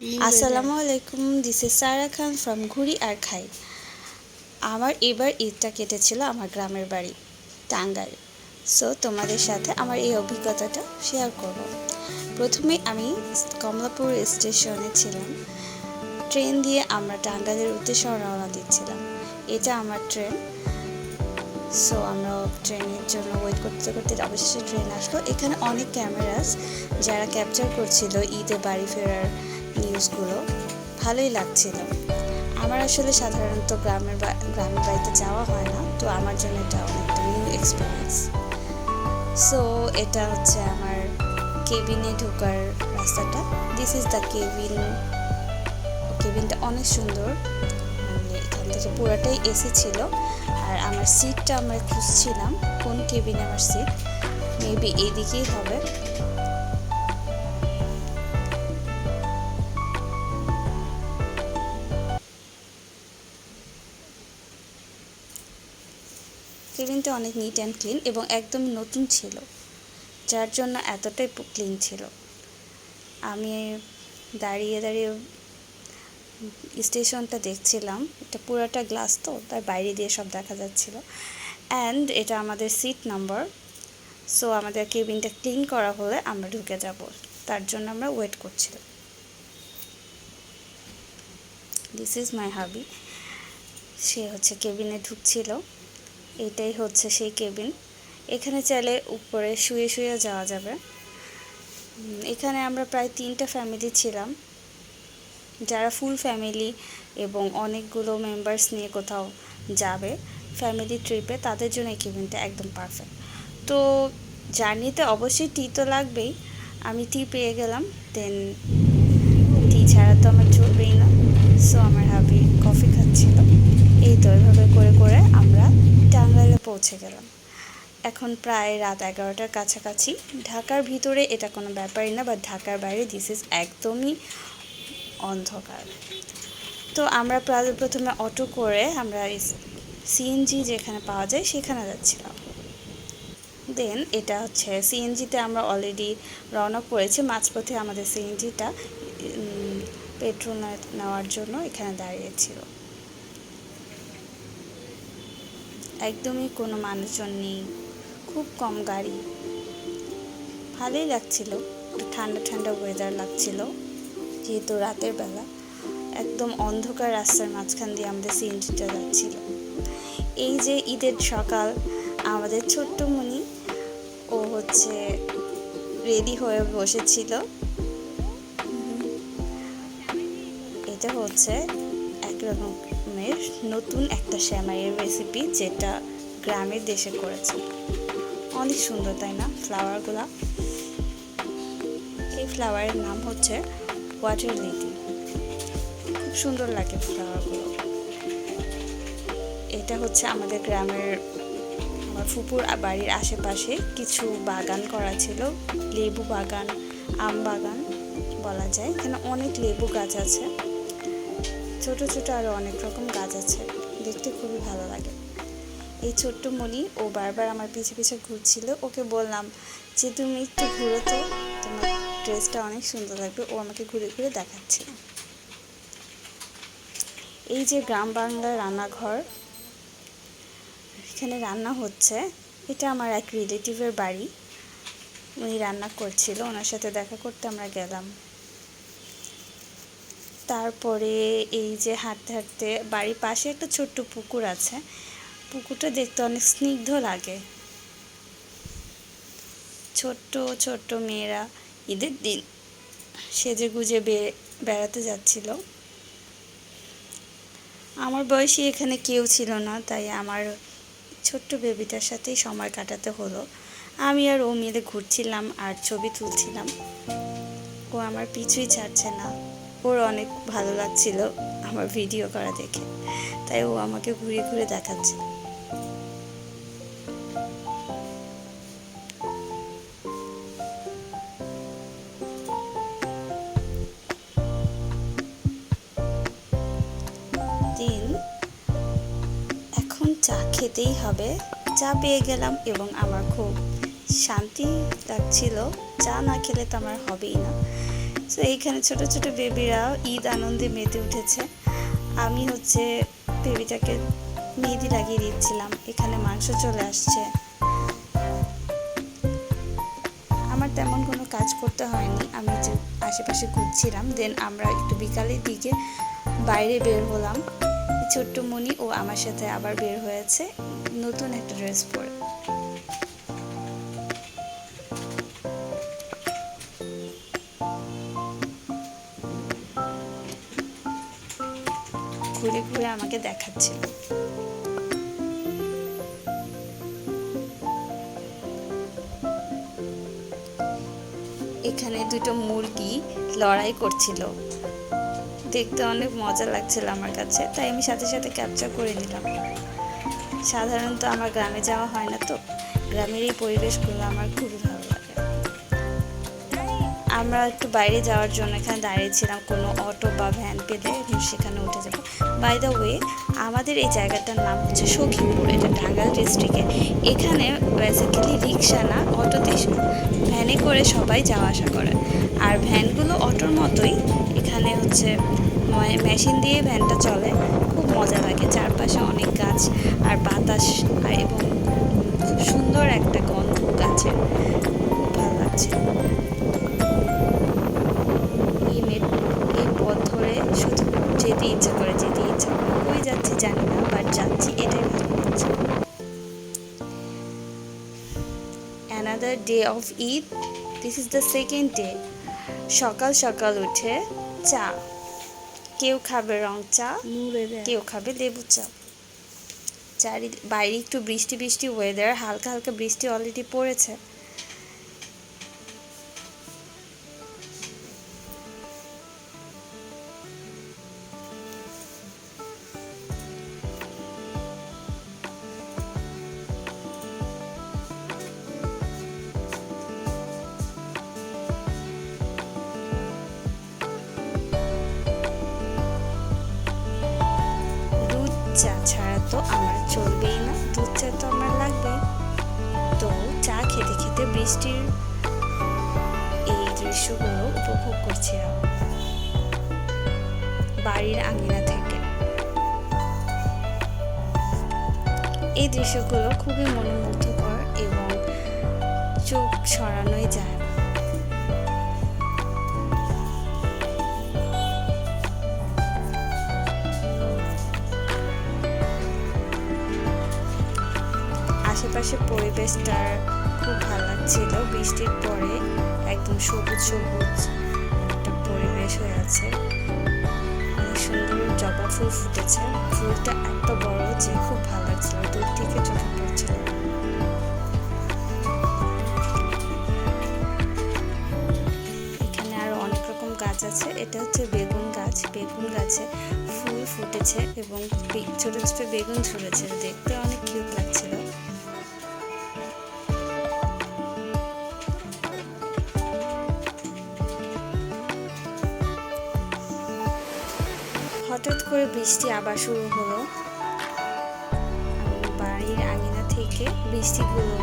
আসসালামু আলাইকুম, this is Sara Khan from ঘুরি আর খাই। আমার এবার ঈদটা কেটেছিল আমার গ্রামের বাড়ি টাঙ্গাইল। সো তোমাদের সাথে আমার এই অভিজ্ঞতাটা শেয়ার করব। প্রথমে আমি কমলাপুর স্টেশনে ছিলাম। ট্রেন দিয়ে আমরা টাঙ্গাইলের উদ্দেশ্যে রওনা দিচ্ছিলাম। এটা আমার ট্রেন। সো আমরা ট্রেনের জন্য ওয়েট করতে করতে অবশেষে ট্রেন আসলো। এখানে অনেক ক্যামেরাস যারা ক্যাপচার করছিল ঈদে বাড়ি ফেরার নিউজগুলো। ভালোই লাগছিল। আমার আসলে সাধারণত গ্রামের বাড়িতে যাওয়া হয় না, তো আমার জন্য এটা অনেকটা নিউ এক্সপিরিয়েন্স। সো এটা হচ্ছে আমার কেবিনে ঢোকার রাস্তাটা। This is the cabin. কেবিনটা অনেক সুন্দর, মানে এখান থেকে পুরাটাই এসি ছিল। আর আমার সিটটা আমরা খুঁজছিলাম কোন কেবিনে আমার সিট, মেবি এইদিকেই হবে। কেবিনটা অনেক নিট অ্যান্ড ক্লিন এবং একদম নতুন ছিল, যার জন্য এতটাই ক্লিন ছিল। আমি দাঁড়িয়ে দাঁড়িয়ে স্টেশনটা দেখছিলাম। এটা পুরোটা গ্লাস, তো তার বাইরে দিয়ে সব দেখা যাচ্ছিল। অ্যান্ড এটা আমাদের সিট নাম্বার। সো আমাদের কেবিনটা ক্লিন করা হলে আমরা ঢুকে যাব, তার জন্য আমরা ওয়েট করছিলাম। দিস ইজ মাই হাবি। সে হচ্ছে কেবিনে ঢুকছিল। এটাই হচ্ছে সেই কেবিন। এখানে চাইলে উপরে শুয়ে শুয়ে যাওয়া যাবে। এখানে আমরা প্রায় 3টা ফ্যামিলি ছিলাম। যারা ফুল ফ্যামিলি এবং অনেকগুলো মেম্বার্স নিয়ে কোথাও যাবে ফ্যামিলি ট্রিপে, তাদের জন্য এই কেবিনটা একদম পারফেক্ট। তো জার্নিতে অবশ্যই টি তো লাগবেই। আমি টি পেয়ে গেলাম। দেন টি ছাড়া তো আমার চলবেই না। সো আমার হাবি কফি খাচ্ছিল। এই তো এভাবে করে করে আমরা টাঙ্গাইলে পৌঁছে গেলাম। এখন প্রায় রাত 11টার কাছাকাছি। ঢাকার ভিতরে এটা কোনো ব্যাপারই না, বা ঢাকার বাইরে দিস ইজ একদমই অন্ধকার। তো আমরা প্রথমে অটো করে আমরা সিএনজি যেখানে পাওয়া যায় সেখানে যাচ্ছিলাম। দেন এটা হচ্ছে সিএনজিতে আমরা অলরেডি রওনা করেছি। মাঝপথে আমাদের সিএনজিটা পেট্রোল নেওয়ার জন্য এখানে দাঁড়িয়েছিল। একদমই কোনো মানুষজন নেই, খুব কম গাড়ি। ভালোই লাগছিল, একটু ঠান্ডা ঠান্ডা ওয়েদার লাগছিল যেহেতু রাতের বেলা। একদম অন্ধকার রাস্তার মাঝখান দিয়ে আমাদের সিএনজিটা যাচ্ছিল। এই যে ঈদের সকাল, আমাদের ছোট্ট মনি ও হচ্ছে রেডি হয়ে বসেছিল। এটা হচ্ছে এক রকমের নতুন একটা সেমাইয়ের রেসিপি, যেটা গ্রামের দেশে করেছে। অনেক সুন্দর, তাই না? ফ্লাওয়ারগুলো, এই ফ্লাওয়ারের নাম হচ্ছে ওয়াটার লিলি। খুব সুন্দর লাগে ফ্লাওয়ারগুলো। এটা হচ্ছে আমাদের গ্রামের, আমার ফুপুর বাড়ির আশেপাশে কিছু বাগান করা ছিল। লেবু বাগান, আম বাগান বলা যায়। এখানে অনেক লেবু গাছ আছে, ছোট ছোট আরও অনেক রকম গাছ আছে। দেখতে খুবই ভালো লাগে। এই ছোট্ট মনি ও বারবার আমার পিছে পিছে ঘুরছিল। ওকে বললাম যে তুমি একটু ঘুরো তো, তোমার ড্রেসটা অনেক সুন্দর লাগবে। ও আমাকে ঘুরে ঘুরে দেখাচ্ছিল। এই যে গ্রাম বাংলার রান্নাঘর, এখানে রান্না হচ্ছে। এটা আমার এক রিলেটিভের বাড়ি, উনি রান্না করছিল, ওনার সাথে দেখা করতে আমরা গেলাম। তারপরে এই যে হাঁটতে হাঁটতে বাড়ির পাশে একটা ছোট্ট পুকুর আছে। পুকুরটা দেখতে অনেক স্নিগ্ধ লাগে। ছোট্ট ছোট্ট মেয়েরা ঈদের দিন সেজে গুজে বেড়াতে যাচ্ছিল। আমার বয়সী এখানে কেউ ছিল না, তাই আমার ছোট্ট বেবিটার সাথেই সময় কাটাতে হলো। আমি আর ও মিলে ঘুরছিলাম আর ছবি তুলছিলাম। ও আমার পিছুই ছাড়ছে না। ওর অনেক ভালো লাগছিল আমার ভিডিও করা দেখে, তাই ও আমাকে ঘুরে ঘুরে দেখাচ্ছে। এখন চা খেতেই হবে। চা পেয়ে গেলাম এবং আমার খুব শান্তি লাগছিল। চা না খেলে তো আমার হবেই না। তো এইখানে ছোট ছোট বেবিরা ঈদ আনন্দে মেতে উঠেছে। আমি হচ্ছে বেবিটাকে মেহেদি লাগিয়ে দিচ্ছিলাম। এখানে মাংস চলে আসছে। আমার তেমন কোনো কাজ করতে হয়নি, আমি যে আশেপাশে ঘুরছিলাম। দেন আমরা একটু বিকালের দিকে বাইরে বের হলাম। ছোট্ট মনি ও আমার সাথে আবার বের হয়েছে নতুন একটা ড্রেস পরে। ঘুরে ঘুরে আমাকে দেখাচ্ছিল। এখানে দুটো মুরগি লড়াই করছিল, দেখতে অনেক মজা লাগছিল আমার কাছে, তাই আমি সাথে সাথে ক্যাপচার করে নিলাম। সাধারণত আমার গ্রামে যাওয়া হয় না, তো গ্রামের এই পরিবেশগুলো আমার খুবই ভালো লাগে। আমরা একটু বাইরে যাওয়ার জন্য এখানে দাঁড়িয়েছিলাম, কোনো অটো বা ভ্যান পেলে সেখানে উঠে যাবো। বাই দ্য ওয়ে, আমাদের এই জায়গাটার নাম হচ্ছে সখীপুর, এটা টাঙ্গাইল ডিস্ট্রিক্টে। এখানে বেসিক্যালি রিক্সা না, অটোতে ভ্যানে করে সবাই যাওয়া আসা করে। আর ভ্যানগুলো অটোর মতোই, এখানে হচ্ছে মেশিন দিয়ে ভ্যানটা চলে। খুব মজা লাগে, চারপাশে অনেক গাছ আর বাতাস আর এবং খুব সুন্দর একটা গন্ধ গাছের, খুব ভালো লাগছে। এই পথ ধরে শুধু যেতে ইচ্ছা করে, কই যাচ্ছি জানি না, বাট যাচ্ছি, এটাই ভালো লাগছে। Another day of Eid. This is the second day. সকাল সকাল উঠে চা, কেউ খাবে রং চা, কেউ খাবে লেবু চা। বাইরে একটু বৃষ্টি বৃষ্টি ওয়েদার, হালকা হালকা বৃষ্টি অলরেডি পড়েছে। চা ছাড়া তো আমার চলবেই না, দুধ চা তো আমার লাগবেই। তো চা খেতে খেতে বৃষ্টির এই দৃশ্যগুলো উপভোগ করছিলাম বাড়ির আঙিনা থেকে। এই দৃশ্যগুলো খুবই মনোমুগ্ধকর এবং চোখ সরানোই যায় না। আশেপাশে পরিবেশটার খুব ভালো লাগছিল। বৃষ্টির পরে একদম সবুজ সবুজ একটা পরিবেশ হয়ে আছে। অনেক সুন্দর জবা ফুল ফুটেছে, ফুলটা এত বড় যে খুব ভালো লাগছিল, দূর থেকে চোখে পড়ছিল। এখানে আরো অনেক রকম গাছ আছে। এটা হচ্ছে বেগুন গাছ, বেগুন গাছে ফুল ফুটেছে এবং ছোট ছোট বেগুন ধরেছে, দেখতে অনেক কিউট লাগছিল। হঠাৎ করে বৃষ্টি আবার শুরু হলো। বাড়ির আঙিনা থেকে বৃষ্টিগুলো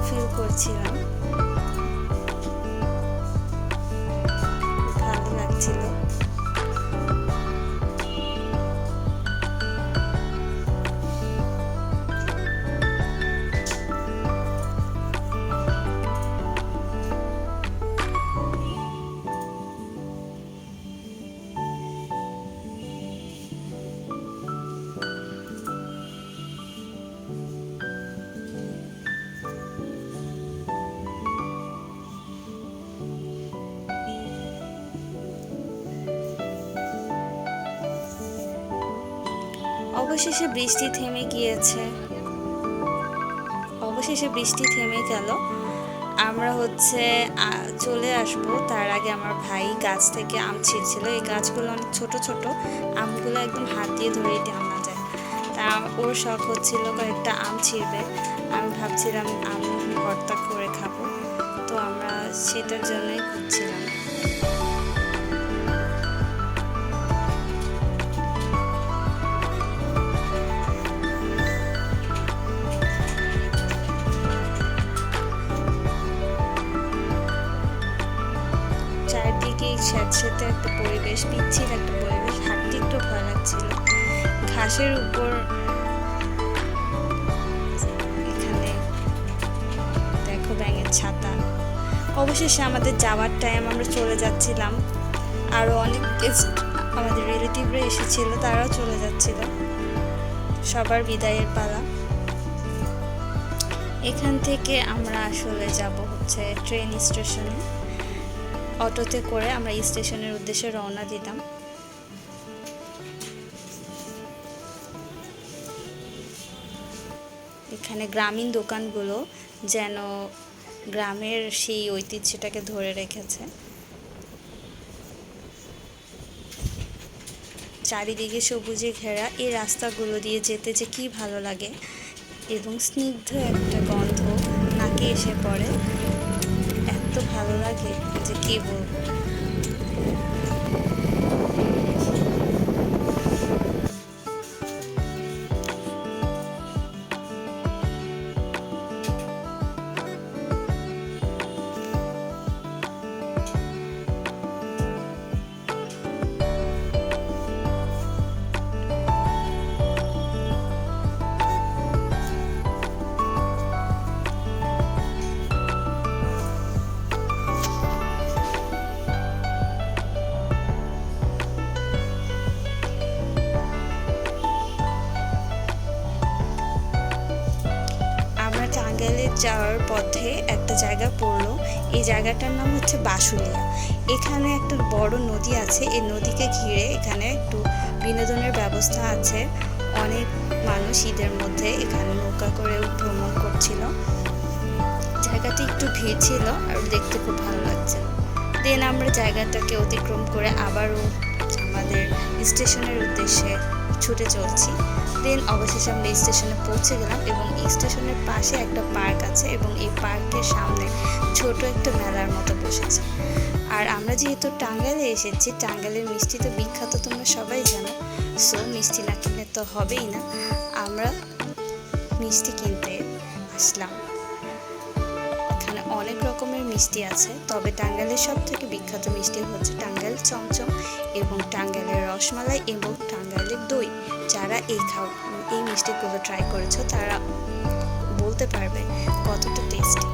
ফিল করছিলাম, ভালো লাগছিল। অবশেষে বৃষ্টি থেমে গেল। আমরা হচ্ছে চলে আসব, তার আগে আমার ভাই গাছ থেকে আম ছিঁড়ছিল। এই গাছগুলো অনেক ছোট ছোট, আমগুলো একদম হাত দিয়ে ধরেই টানা যায়। তা ওর শখ হচ্ছিল কয়েকটা আম ছিঁড়বে। আমি ভাবছিলাম আম ভর্তা করে খাবো, তো আমরা সেটার জন্যই খুঁজছিলাম। চারদিকে বেশ পিচ্ছিল একটা পরিবেশ, হাঁটতে একটু ভয় লাগছিল। ঘাসের উপর এখানে দেখো ব্যাঙের ছাতা। অবশেষে আমাদের যাওয়ার টাইম, আমরা চলে যাচ্ছিলাম। আরও অনেক গেস্ট আমাদের রিলেটিভরা এসেছিল, তারাও চলে যাচ্ছিল। সবার বিদায়ের পালা। এখান থেকে আমরা আসলে যাব হচ্ছে ট্রেন স্টেশনে। অটোতে করে আমরা স্টেশনের উদ্দেশ্যে রওনা দিতাম। এখানে গ্রামীণ দোকানগুলো যেন গ্রামের সেই ঐতিহ্যটাকে ধরে রেখেছে। চারিদিকে সবুজে ঘেরা এই রাস্তাগুলো দিয়ে যেতে যে কি ভালো লাগে, এবং স্নিগ্ধ একটা গন্ধ নাকে এসে পড়ে, এত ভালো লাগে যে কি বলবো। টাঙ্গাইলে যাওয়ার পথে একটা জায়গা পড়লো, এই জায়গাটার নাম হচ্ছে বাসুলিয়া। এখানে একটা বড় নদী আছে, এই নদীকে ঘিরে এখানে একটু বিনোদনের ব্যবস্থা আছে। অনেক মানুষ ঈদের মধ্যে এখানে নৌকা করে ভ্রমণ করছিল। জায়গাটি একটু ভিড় ছিল আর দেখতে খুব ভালো লাগছিল। দেন আমরা জায়গাটাকে অতিক্রম করে আবারও আমাদের স্টেশনের উদ্দেশ্যে ছুটে চলছি। দেন অবশেষে আমরা স্টেশনে পৌঁছে গেলাম, এবং স্টেশনের পাশে একটা পার্ক আছে, এবং এই পার্কের সামনে ছোট একটা মেলার মতো বসেছে। আর আমরা যেহেতু টাঙ্গাইলে এসেছি, টাঙ্গাইলের মিষ্টি তো বিখ্যাত, তোমরা সবাই জানো। সো মিষ্টি না কিনলে তো হবেই না, আমরা মিষ্টি কিনতে আসলাম। এখানে অনেক রকমের মিষ্টি আছে, তবে টাঙ্গাইলের সব থেকে বিখ্যাত মিষ্টি হচ্ছে টাঙ্গাইল চমচম এবং টাঙ্গাইলের রসমালাই এবং টাঙ্গাইলের দই। যারা এই মিষ্টিগুলো ট্রাই করেছো তারা বলতে পারবে কতটা টেস্টি।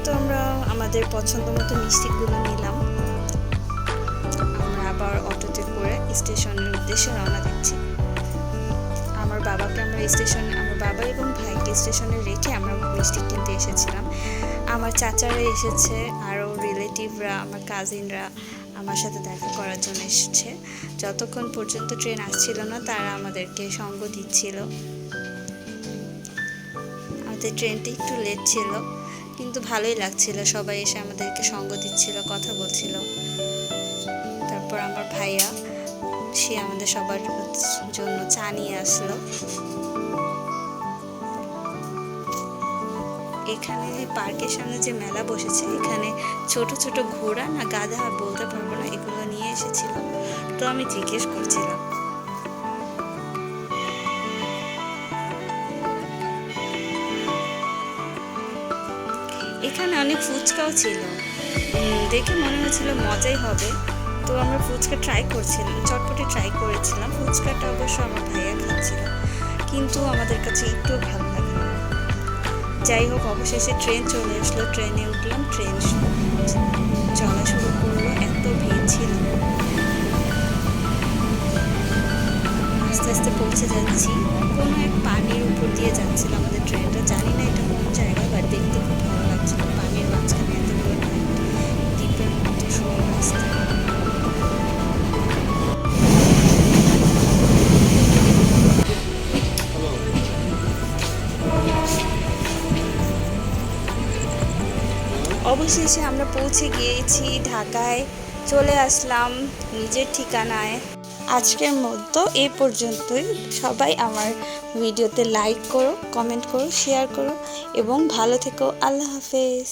তো আমরা আমাদের পছন্দ মতো মিষ্টিগুলো নিলাম। আমরা আবার অটোতে করে স্টেশনের উদ্দেশ্যে রওনা দিচ্ছি। আমার বাবা এবং ভাইকে স্টেশনে রেখে আমরা মিষ্টি কিনতে এসেছিলাম। আমার চাচারা এসেছে, আরও রিলেটিভরা, আমার কাজিনরা আমার সাথে দেখা করার জন্য এসেছে। যতক্ষণ পর্যন্ত ট্রেন আসছিল না তারা আমাদেরকে সঙ্গ দিচ্ছিল। আমাদের ট্রেনটি একটু লেট ছিল, কিন্তু ভালোই লাগছিল, সবাই এসে আমাদেরকে সঙ্গ দিচ্ছিল, কথা বলছিল। তারপর আমার ভাইয়া, সে আমাদের সবার জন্য চা নিয়ে আসলো। এখানে পার্কের সামনে যে মেলা বসেছে, এখানে ছোট ছোট ঘোড়া না গাধা বলতে পারবো না, এগুলো নিয়ে এসেছিল। তো আমি জিজ্ঞেস করছিলাম। এখানে অনেক ফুচকাও ছিল, দেখে মনে হচ্ছিল মজাই হবে। তো আমরা ফুচকা ট্রাই করছিলাম, চটপটি ট্রাই করেছিলাম। ফুচকাটা অবশ্য আমার ভাইয়া খাচ্ছিল, কিন্তু আমাদের কাছে একটু ভালো লাগে। যাই হোক, অবশেষে ট্রেন চলে আসলো, ট্রেনে উঠলাম, ট্রেন চলা শুরু করলো। এত ভিড় ছিল, আস্তে আস্তে পৌঁছে যাচ্ছি। কোনো এক পানির উপর দিয়ে যাচ্ছিল আমাদের ট্রেনটা, জানি না এটা কোন জায়গা, বাট দেখতে খুব ভালো লাগছিল। পানির মাঝখানে এতগুলো দ্বীপের মধ্যে সুন্দর রাস্তা। অবশেষে আমরা পৌঁছে গিয়েছি ঢাকায়, চলে আসলাম নিজের ঠিকানায়। আজকের মতো এই পর্যন্তই। সবাই আমার ভিডিওতে লাইক করো, কমেন্ট করো, শেয়ার করো এবং ভালো থেকো। আল্লাহ হাফেজ।